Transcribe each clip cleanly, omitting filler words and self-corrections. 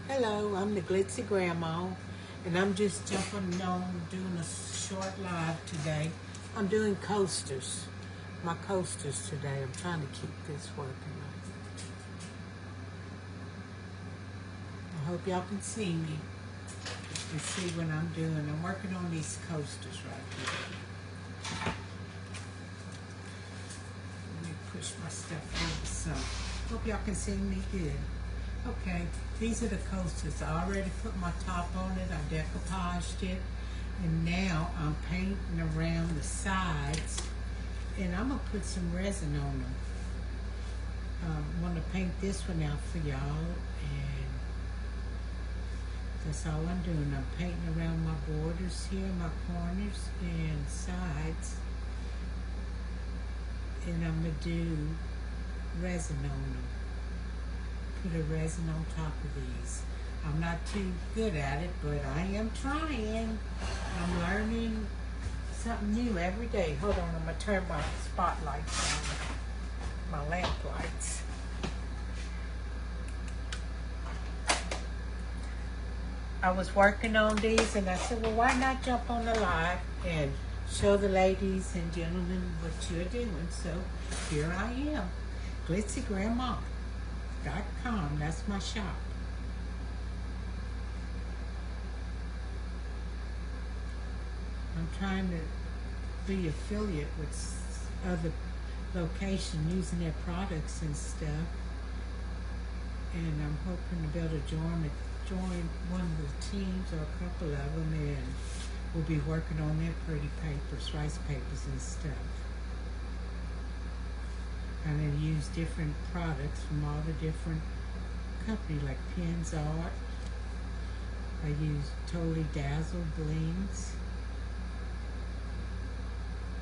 Hello, I'm the Glitzy Grandma, and I'm just jumping on doing a short live today. I'm doing coasters, my coasters today. I'm trying to keep this working. I hope y'all can see me and see what I'm doing. I'm working on these coasters right here. Let me push my stuff over some. Hope y'all can see me good. Okay, these are the coasters. I already put my top on it. I decoupaged it. And now I'm painting around the sides. And I'm going to put some resin on them. I want to paint this one out for y'all. And that's all I'm doing. I'm painting around my borders here, my corners and sides. And I'm going to do resin on them. Put a resin on top of these. I'm not too good at it, but I am trying. I'm learning something new every day. Hold on, I'm going to turn my spotlights on, my lamp lights. I was working on these and I said, well, why not jump on the live and show the ladies and gentlemen what you're doing. So here I am, glitzygrandma.com. That's my shop. I'm trying to be affiliate with other locations using their products and stuff. And I'm hoping to be able to join one of the teams or a couple of them, and we'll be working on their pretty papers, rice papers and stuff. I'm going to use different products from all the different companies like Pennzoart. I use Totally Dazzle Blings.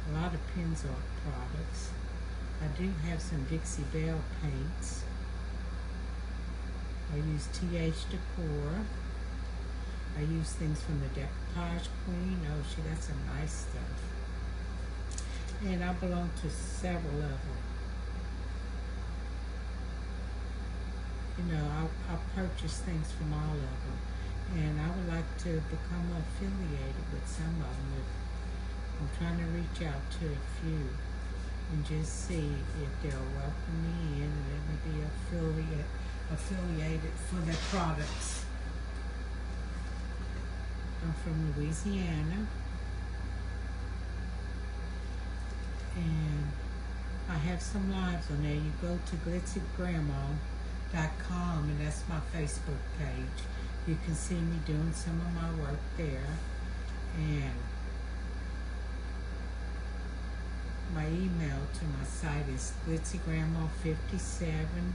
A lot of Pennzoart products. I do have some Dixie Belle paints. I use TH Decor. I use things from the Decoupage Queen. Oh, she got some nice stuff. And I belong to several of them. You know, I'll purchase things from all of them. And I would like to become affiliated with some of them. I'm trying to reach out to a few and just see if they'll welcome me in and let me be affiliated for their products. I'm from Louisiana, and I have some lives on there. You go to glitzygrandma.com, and that's my Facebook page. You can see me doing some of my work there. And my email to my site is glitzygrandma57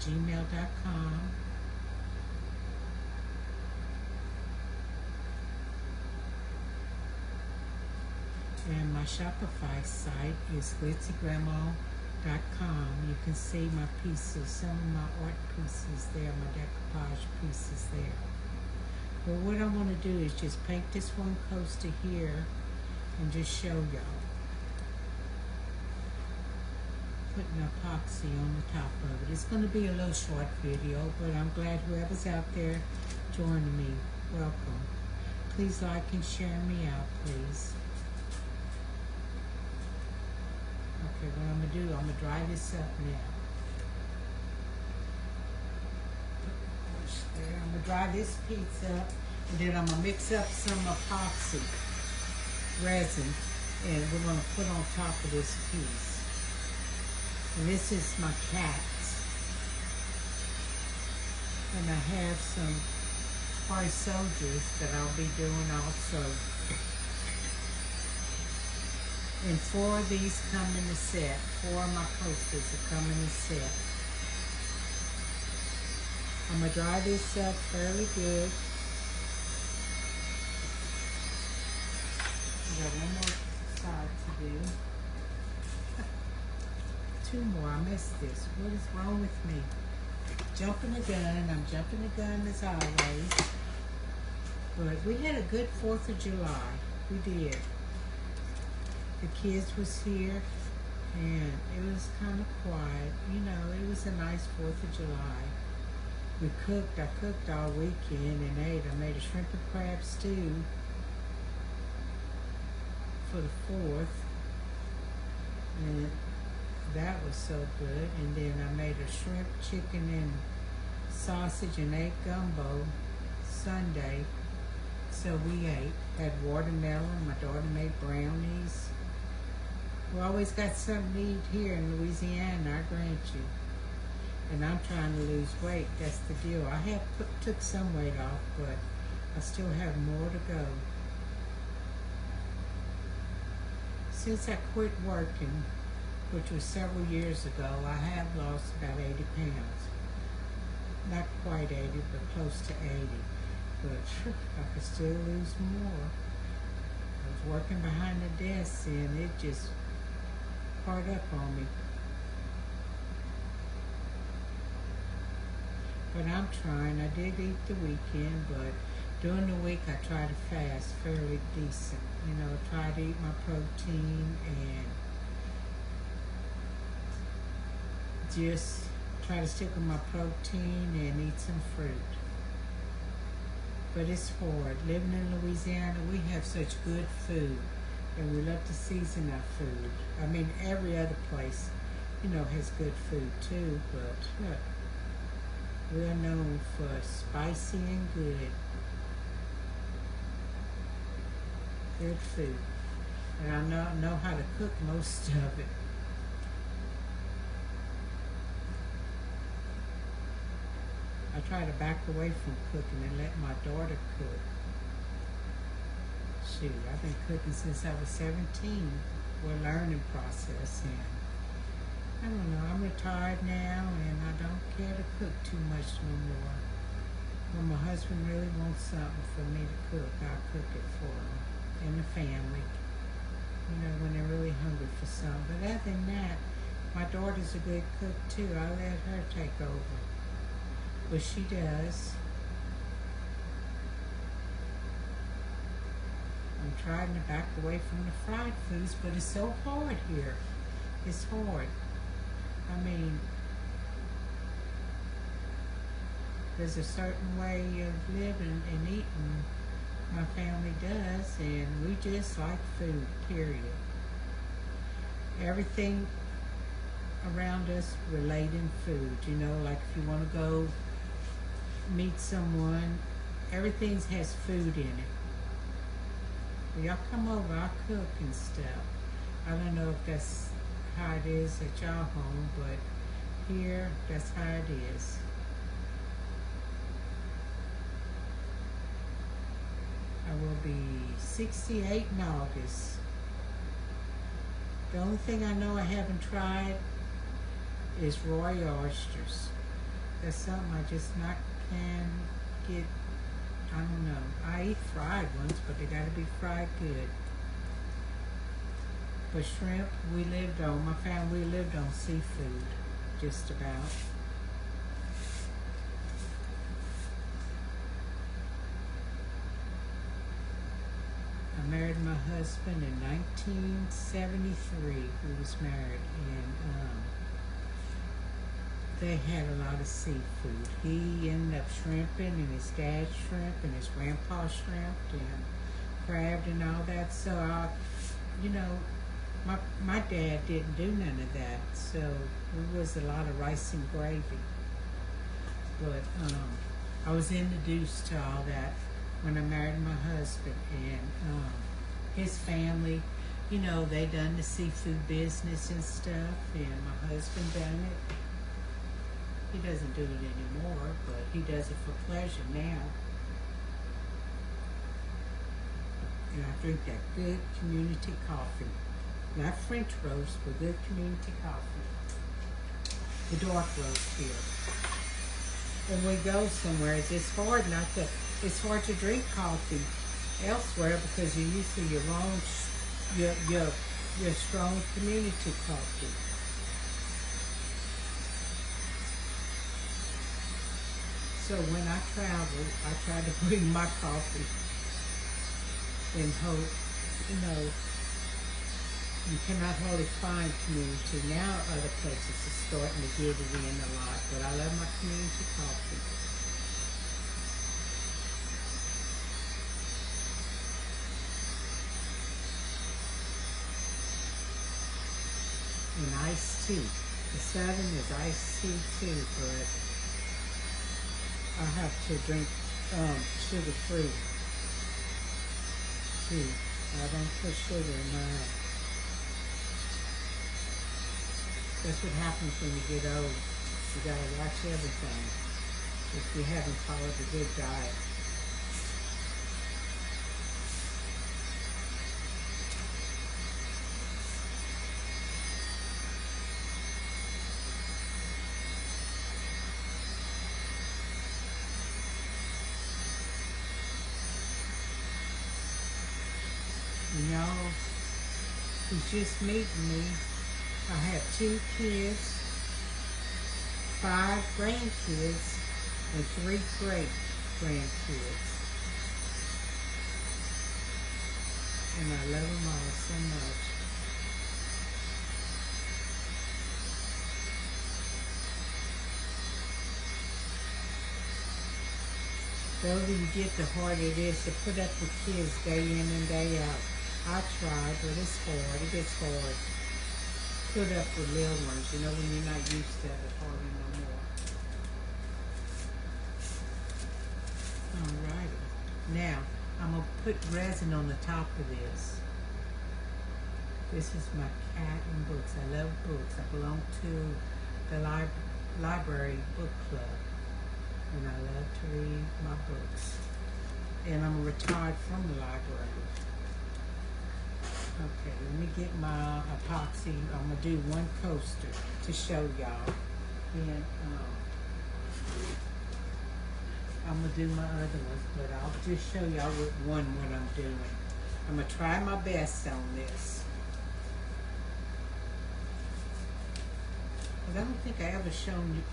@gmail.com. And my Shopify site is glitzygrandma.com. You can see my pieces, some of my art pieces there, my decoupage pieces there. But what I want to do is just paint this one coaster here and just show y'all. Putting epoxy on the top of it. It's going to be a little short video, but I'm glad whoever's out there joining me. Welcome. Please like and share me out, please. Okay, what I'm going to do, I'm going to dry this up now. I'm going to dry this piece up, and then I'm going to mix up some epoxy resin, and we're going to put on top of this piece. And this is my cats. And I have some toy soldiers that I'll be doing also. And 4 of these come in the set. 4 of my coasters that come in the set. I'm going to dry this up fairly good. I got one more side to do. 2 more. I missed this. What is wrong with me? Jumping the gun. I'm jumping the gun as always. But we had a good 4th of July. We did. The kids was here, and it was kind of quiet. You know, it was a nice 4th of July. I cooked all weekend and ate. I made a shrimp and crab stew for the 4th, and that was so good. And then I made a shrimp, chicken, and sausage and egg gumbo Sunday. So we ate. Had watermelon. My daughter made brownies. We always got something to eat here in Louisiana, I grant you. And I'm trying to lose weight. That's the deal. I have took some weight off, but I still have more to go. Since I quit working, which was several years ago, I have lost about 80 pounds. Not quite 80, but close to 80. But I could still lose more. I was working behind the desk and it just hard up on me. But I'm trying. I did eat the weekend, but during the week I try to fast fairly decent. You know, try to eat my protein and just try to stick with my protein and eat some fruit. But it's hard. Living in Louisiana, we have such good food, and we love to season our food. I mean, every other place, you know, has good food too, but we're known for spicy and good. Good food. And I know how to cook most of it. I try to back away from cooking and let my daughter cook. Shoot, I've been cooking since I was 17. We're learning process, and I don't know, I'm retired now and I don't care to cook too much no more. When my husband really wants something for me to cook, I'll cook it for him and the family. You know, when they're really hungry for something. But other than that, my daughter's a good cook too. I let her take over. But she does. I'm trying to back away from the fried foods, but it's so hard here. It's hard. I mean, there's a certain way of living and eating my family does, and we just like food, period. Everything around us relating food, you know, like if you want to go meet someone, everything has food in it. When y'all come over, I'll cook and stuff. I don't know if that's how it is at y'all home, but here, that's how it is. I will be 68 in August. The only thing I know I haven't tried is royal oysters. That's something I just not can get. I don't know. I eat fried ones, but they gotta be fried good. But shrimp, my family lived on seafood, just about. I married my husband in 1973. We was married, and they had a lot of seafood. He ended up shrimping, and his dad shrimp, and his grandpa shrimped, and crabbed, and all that. So you know, my dad didn't do none of that. So it was a lot of rice and gravy. But I was introduced to all that when I married my husband, and his family, you know, they done the seafood business and stuff, and my husband done it. He doesn't do it anymore, but he does it for pleasure now. And I drink that good community coffee. Not French roast, but good community coffee. The dark roast here. When we go somewhere, it's hard it's hard to drink coffee elsewhere because you're used to your strong community coffee. So when I travel, I try to bring my coffee and hope, you know, you cannot hardly find community. Now other places are starting to get it in a lot, but I love my community coffee. and iced tea. The 7 is iced tea too, but I have to drink sugar-free tea. I don't put sugar in mine. That's what happens when you get old. You gotta watch everything if you haven't followed a good diet. And y'all who's just meeting me, I have 2 kids, 5 grandkids, and 3 great-grandkids. And I love them all so much. The older you get, the harder it is to put up with kids day in and day out. I try, but it's hard. It gets hard. Put up with little ones, you know, when you're not used to it hardly no more. Alrighty. Now, I'm going to put resin on the top of this. This is my cat and books. I love books. I belong to the library book club. And I love to read my books. And I'm retired from the library. Okay, let me get my epoxy. I'm going to do 1 coaster to show y'all. Then I'm going to do my other ones, but I'll just show y'all what I'm doing. I'm going to try my best on this. But I don't think I ever shown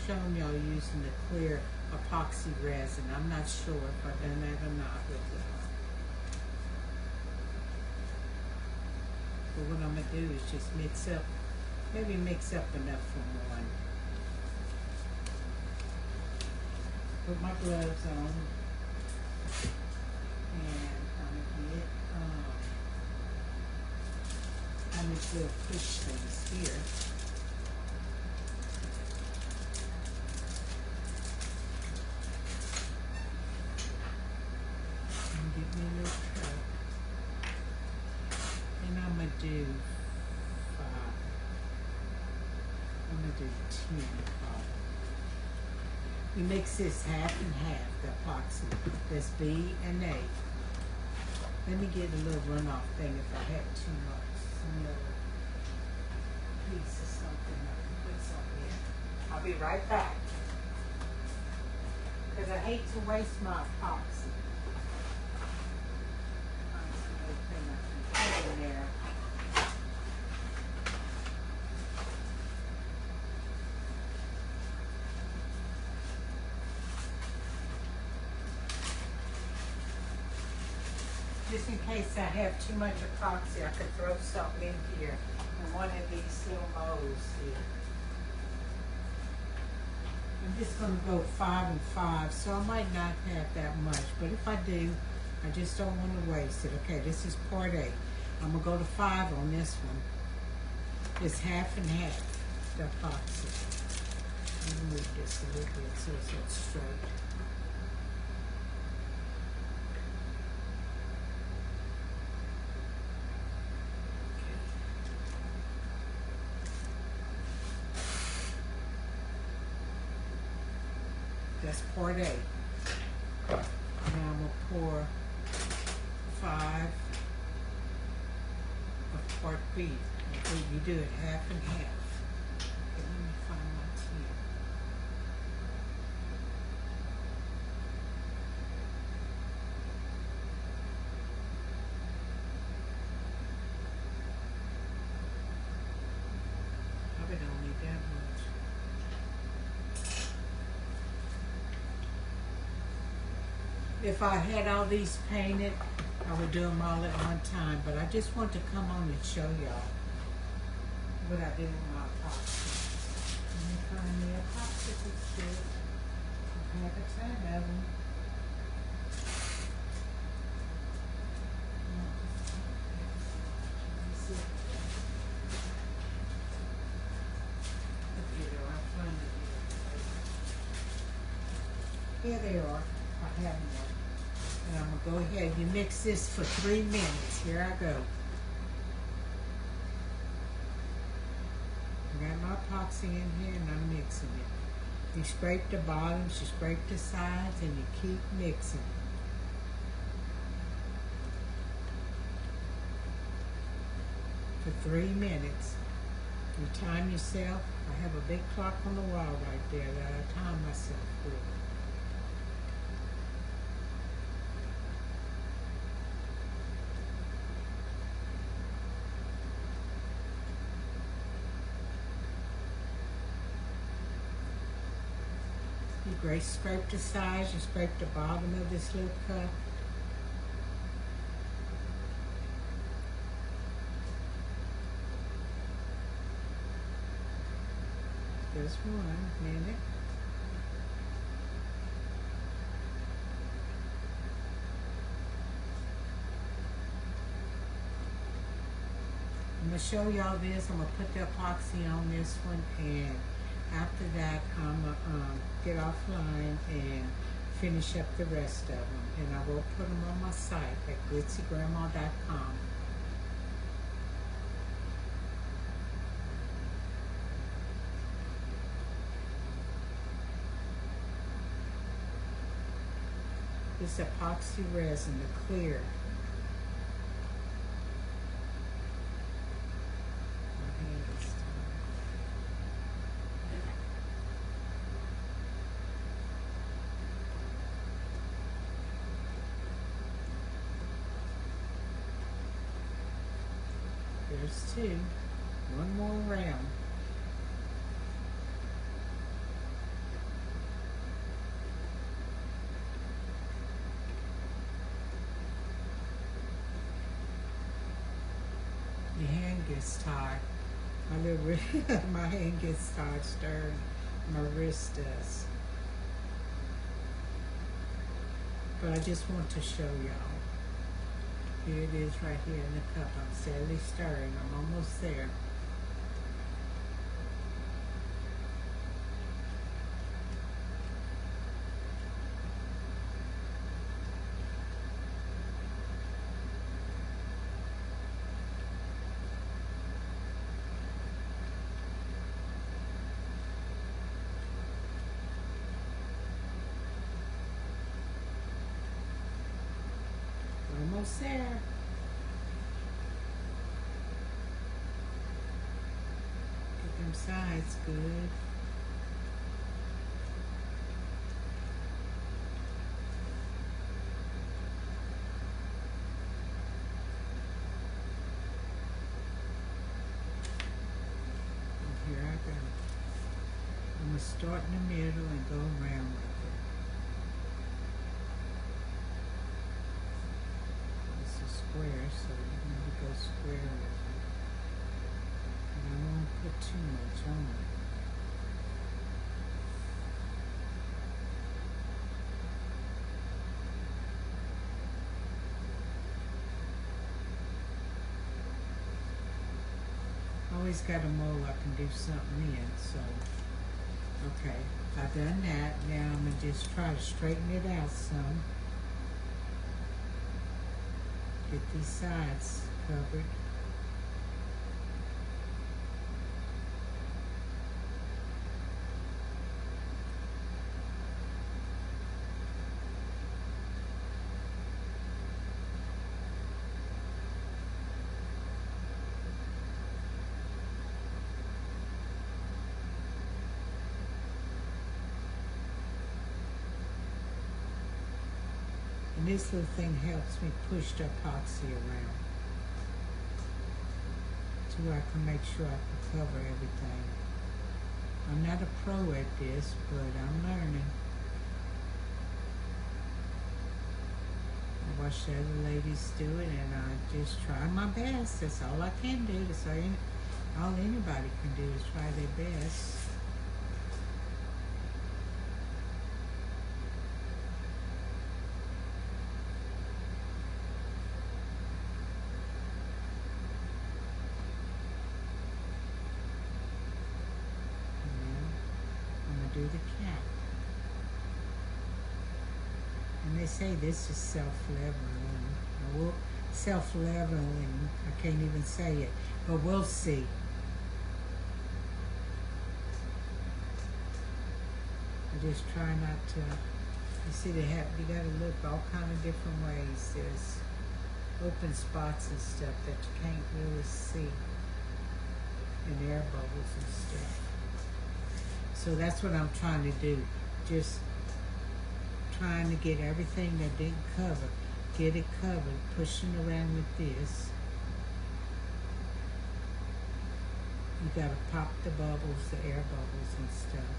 y'all using the clear epoxy resin. I'm not sure if I've done that or not with it. But what I'm going to do is just maybe mix up enough for one. Put my gloves on. And I'm going to get, little push things here. Give me a little cup. And I'm going to do 5. I'm going to do 10. You mix this half and half, the epoxy. That's B and A. Let me get a little runoff thing if I have too much. Some little piece of something I can put something in. I'll be right back. Because I hate to waste my epoxy. In there. Just in case I have too much epoxy, I could throw something in here in one of these little molds here. I'm just going to go 5 and 5, so I might not have that much, but if I do, I just don't want to waste it. Okay, this is part A. I'm going to go to 5 on this one. It's half and half, the epoxy. Let me move this a little bit so it's straight. That's part A. Now I'm going to pour 5 of part B. You do it half and half. Okay, let me find my tea. Probably don't need that much. If I had all these painted, I would do them all at one time, but I just want to come on and show y'all what I did with my epoxy. Let me find me a popsicle stick. I have a ton of them. Here they are. I have one. And I'm going to go ahead. You mix this for 3 minutes. Here I go. I got my epoxy in here and I'm mixing it. You scrape the bottoms, you scrape the sides, and you keep mixing. For 3 minutes. You time yourself. I have a big clock on the wall right there that I time myself with. You scrape the sides, you scrape the bottom of this little cup. Just 1 minute. I'm going to show y'all this. I'm going to put the epoxy on this one, and after that I'm going to get offline and finish up the rest of them. And I will put them on my site at glitzygrandma.com. This epoxy resin, the clear. There's 2. 1 more round. Your hand gets tired. My hand gets tired stirring. My wrist does. But I just want to show y'all. Here it is right here in the cup. I'm steadily stirring. I'm almost there. Almost there. Get them sides good. And here I go. I'm going to start in the middle and go around with it. Square, so you need to go square with it. And I don't want to put too much on it. I always got a mold I can do something in, so okay. I've done that. Now I'm gonna just try to straighten it out some. Get these sides covered. And this little thing helps me push the epoxy around to where I can make sure I can cover everything. I'm not a pro at this, but I'm learning. I watch the other ladies do it, and I just try my best. That's all I can do. That's all anybody can do is try their best. Do the cap. And they say this is self-leveling. Well, self-leveling, I can't even say it, but we'll see. I just try not to, you see you gotta look all kind of different ways. There's open spots and stuff that you can't really see, and air bubbles and stuff. So that's what I'm trying to do. Just trying to get everything that didn't cover, get it covered, pushing around with this. You gotta pop the bubbles, the air bubbles and stuff.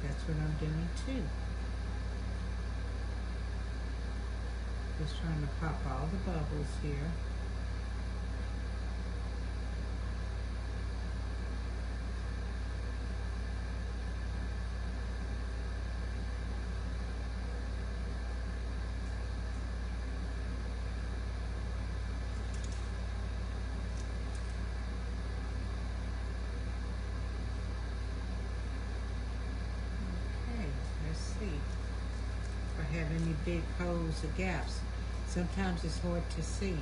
That's what I'm doing too. Just trying to pop all the bubbles here. If I have any big holes or gaps. Sometimes it's hard to see.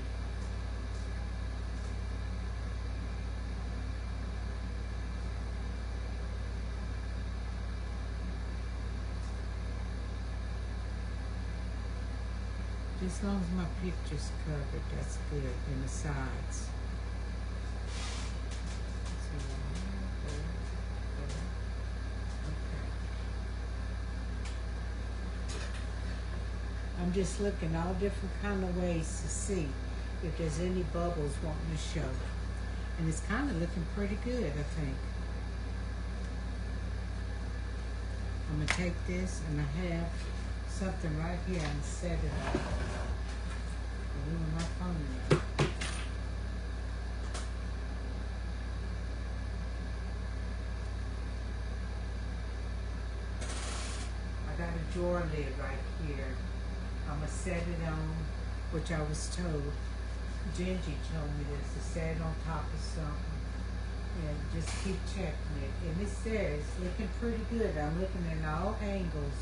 As long as my picture's covered, that's good, in the sides. I'm just looking all different kind of ways to see if there's any bubbles wanting to show. And it's kind of looking pretty good, I think. I'm gonna take this and I have something right here and set it up. Moving my phone now. I got a drawer lid right here. I'm going to set it on, which I was told, Gingy told me this, to set it on top of something. And just keep checking it. And it's there, it's looking pretty good. I'm looking at all angles.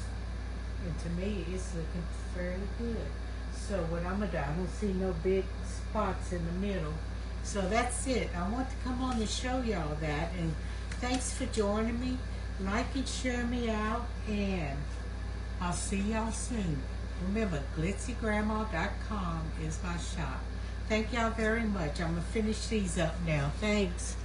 And to me, it's looking fairly good. So what I'm going to do, I don't see no big spots in the middle. So that's it. I want to come on and show y'all that. And thanks for joining me. Like and share me out. And I'll see y'all soon. Remember, glitzygrandma.com is my shop. Thank y'all very much. I'm going to finish these up now. Thanks.